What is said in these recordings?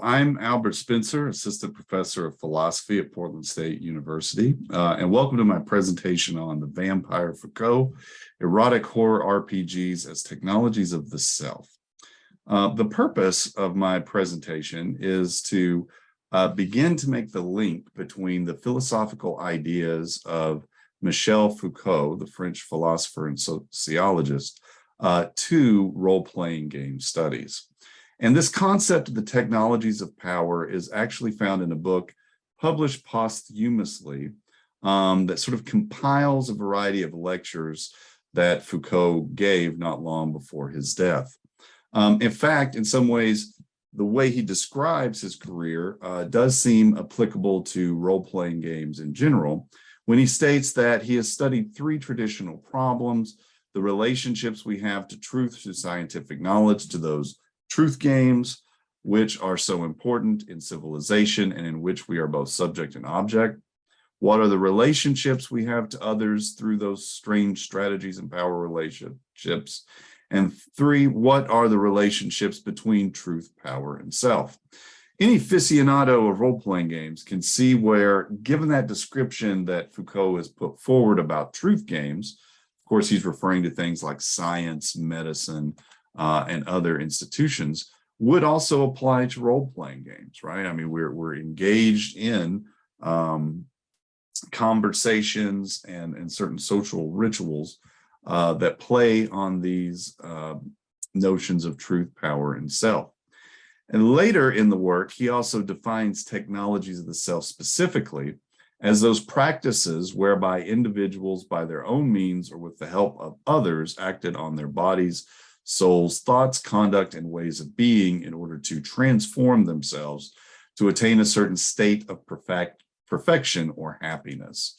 I'm Albert Spencer, Assistant Professor of Philosophy at Portland State University, and welcome to my presentation on the Vampire Foucault, Erotic Horror RPGs as Technologies of the Self. The purpose of my presentation is to begin to make the link between the philosophical ideas of Michel Foucault, the French philosopher and sociologist, to role-playing game studies. And this concept of the technologies of power is actually found in a book published posthumously that sort of compiles a variety of lectures that Foucault gave not long before his death. In fact, in some ways, the way he describes his career does seem applicable to role-playing games in general, when he states that he has studied three traditional problems: the relationships we have to truth, to scientific knowledge, to those truth games, which are so important in civilization and in which we are both subject and object. What are the relationships we have to others through those strange strategies and power relationships? And three, what are the relationships between truth, power, and self? Any aficionado of role-playing games can see where, given that description that Foucault has put forward about truth games, of course, he's referring to things like science, medicine, and other institutions, would also apply to role-playing games, right? I mean, we're engaged in conversations and certain social rituals that play on these notions of truth, power, and self. And later in the work, he also defines technologies of the self specifically as those practices whereby individuals, by their own means or with the help of others, acted on their bodies, souls, thoughts, conduct, and ways of being in order to transform themselves to attain a certain state of perfection or happiness.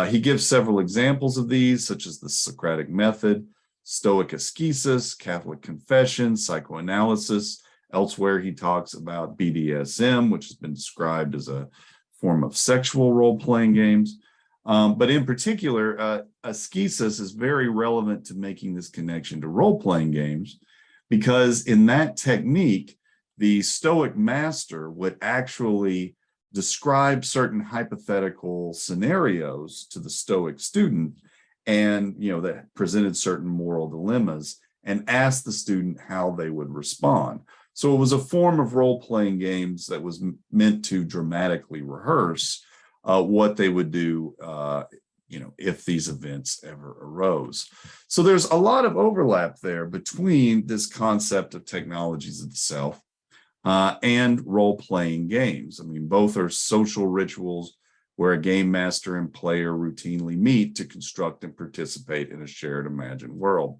He gives several examples of these, such as the Socratic method, Stoic ascesis, Catholic confession, psychoanalysis. Elsewhere, he talks about BDSM, which has been described as a form of sexual role-playing games. But in particular, ascesis is very relevant to making this connection to role-playing games, because in that technique, the Stoic master would actually describe certain hypothetical scenarios to the Stoic student, and that presented certain moral dilemmas, and ask the student how they would respond. So it was a form of role-playing games that was meant to dramatically rehearse what they would do, if these events ever arose. So there's a lot of overlap there between this concept of technologies of the self and role-playing games. I mean, both are social rituals where a game master and player routinely meet to construct and participate in a shared imagined world.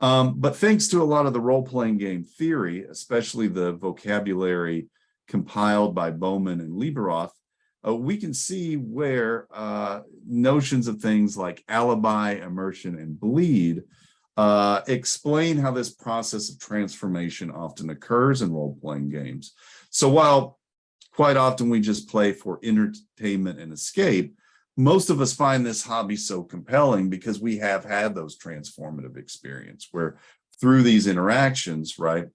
But thanks to a lot of the role-playing game theory, especially the vocabulary compiled by Bowman and Hugaas, we can see where notions of things like alibi, immersion, and bleed explain how this process of transformation often occurs in role-playing games. So while quite often we just play for entertainment and escape, most of us find this hobby so compelling because we have had those transformative experiences where through these interactions, right,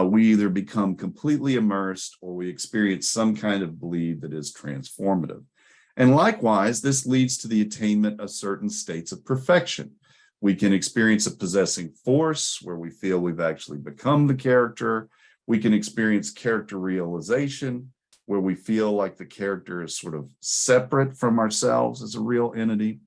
we either become completely immersed or we experience some kind of bleed that is transformative. And likewise, this leads to the attainment of certain states of perfection. We can experience a possessing force where we feel we've actually become the character. We can experience character realization, where we feel like the character is sort of separate from ourselves as a real entity.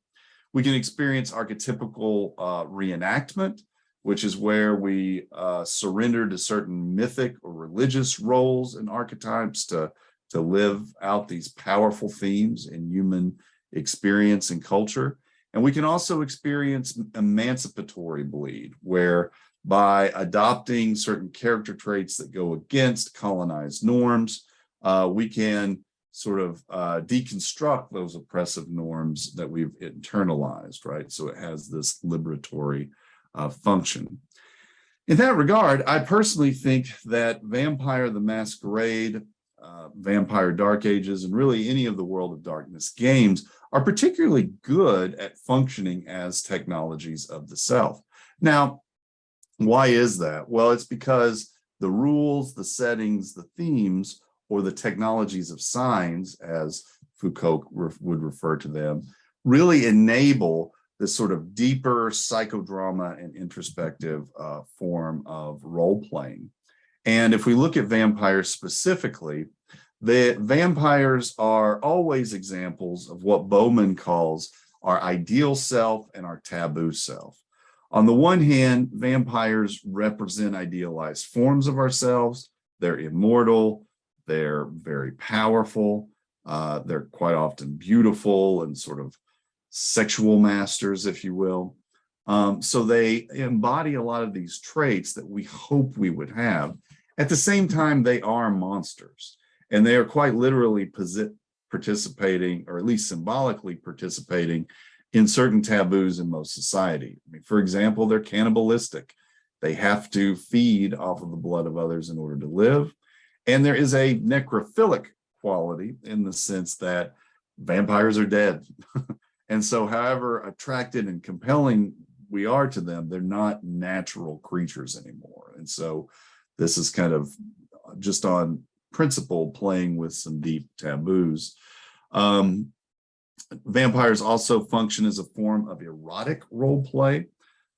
We can experience archetypical reenactment, which is where we surrender to certain mythic or religious roles and archetypes to live out these powerful themes in human experience and culture. And we can also experience emancipatory bleed, where by adopting certain character traits that go against colonized norms, we can sort of deconstruct those oppressive norms that we've internalized, right? So it has this liberatory function. In that regard, I personally think that Vampire the Masquerade, Vampire Dark Ages, and really any of the World of Darkness games are particularly good at functioning as technologies of the self. Now, why is that? Well, it's because the rules, the settings, the themes, or the technologies of signs, as Foucault would refer to them, really enable this sort of deeper psychodrama and introspective form of role-playing. And if we look at vampires specifically, the vampires are always examples of what Bowman calls our ideal self and our taboo self. On the one hand, vampires represent idealized forms of ourselves. They're immortal, they're very powerful, they're quite often beautiful and sort of sexual masters, if you will. So they embody a lot of these traits that we hope we would have. At the same time, they are monsters, and they are quite literally participating, or at least symbolically participating, in certain taboos in most society. I mean, for example, they're cannibalistic. They have to feed off of the blood of others in order to live. And there is a necrophilic quality in the sense that vampires are dead. And so however attracted and compelling we are to them, they're not natural creatures anymore. And so this is kind of just on principle playing with some deep taboos. Vampires also function as a form of erotic role play.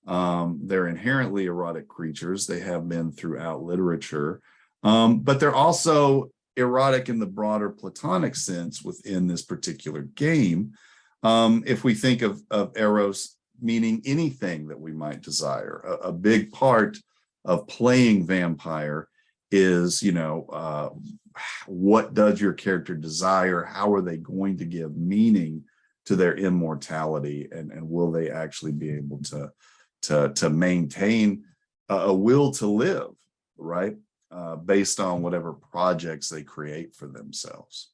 They're inherently erotic creatures. They have been throughout literature, but they're also erotic in the broader Platonic sense within this particular game. If we think of eros meaning anything that we might desire, a big part of playing vampire is, what does your character desire? How are they going to give meaning to their immortality? And will they actually be able to maintain a will to live, right? Based on whatever projects they create for themselves.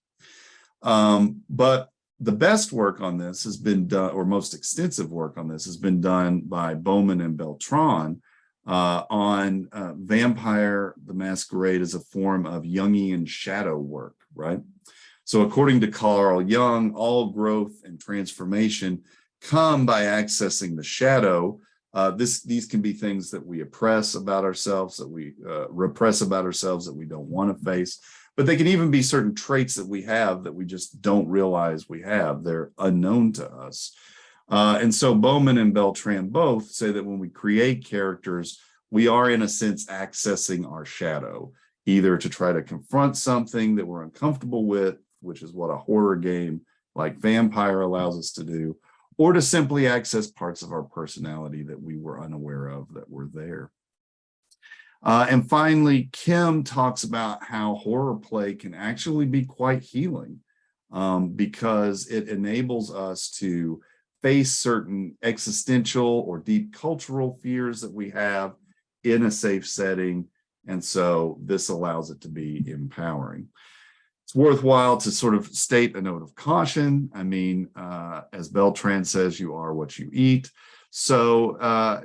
But the best work on this has been done, or most extensive work on this has been done by Bowman and Beltran on Vampire the Masquerade as a form of Jungian shadow work, right? So according to Carl Jung, all growth and transformation come by accessing the shadow. These can be things that we oppress about ourselves, that we repress about ourselves, that we don't want to face. But they can even be certain traits that we have that we just don't realize we have. They're unknown to us. And so Bowman and Beltran both say that when we create characters, we are in a sense accessing our shadow, either to try to confront something that we're uncomfortable with, which is what a horror game like Vampire allows us to do, or to simply access parts of our personality that we were unaware of that were there. And finally, Kim talks about how horror play can actually be quite healing because it enables us to face certain existential or deep cultural fears that we have in a safe setting. And so this allows it to be empowering. It's worthwhile to sort of state a note of caution. I mean, as Beltran says, you are what you eat. So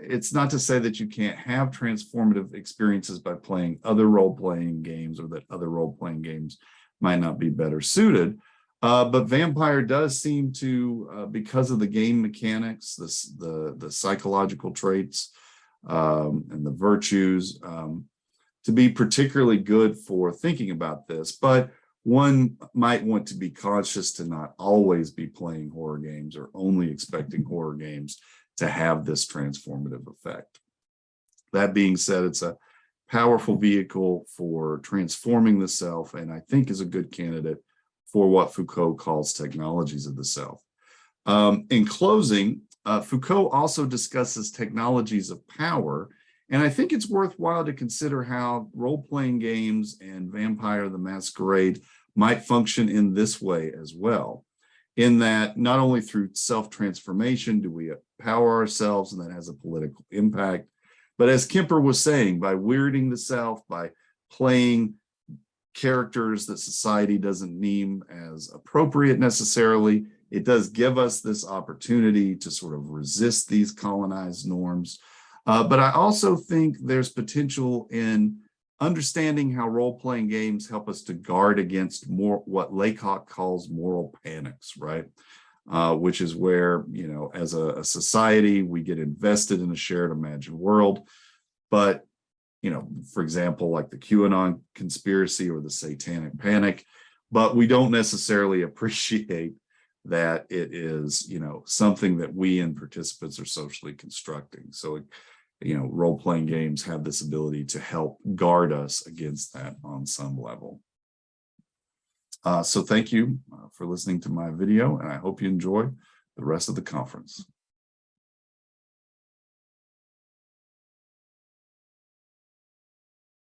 it's not to say that you can't have transformative experiences by playing other role-playing games, or that other role-playing games might not be better suited. But Vampire does seem to, because of the game mechanics, the psychological traits, and the virtues, to be particularly good for thinking about this. But one might want to be conscious to not always be playing horror games or only expecting horror games to have this transformative effect. That being said, it's a powerful vehicle for transforming the self, and I think is a good candidate for what Foucault calls technologies of the self. In closing, Foucault also discusses technologies of power, and I think it's worthwhile to consider how role-playing games and Vampire the Masquerade might function in this way as well, in that not only through self-transformation do we empower ourselves, and that has a political impact, but as Kemper was saying, by weirding the self, by playing characters that society doesn't deem as appropriate necessarily, it does give us this opportunity to sort of resist these colonized norms. But I also think there's potential in understanding how role-playing games help us to guard against more what Laycock calls moral panics, right? Which is where, as a society, we get invested in a shared imagined world, but for example, like the QAnon conspiracy or the satanic panic, but we don't necessarily appreciate that it is, something that we and participants are socially constructing. So, role-playing games have this ability to help guard us against that on some level. So thank you for listening to my video, and I hope you enjoy the rest of the conference.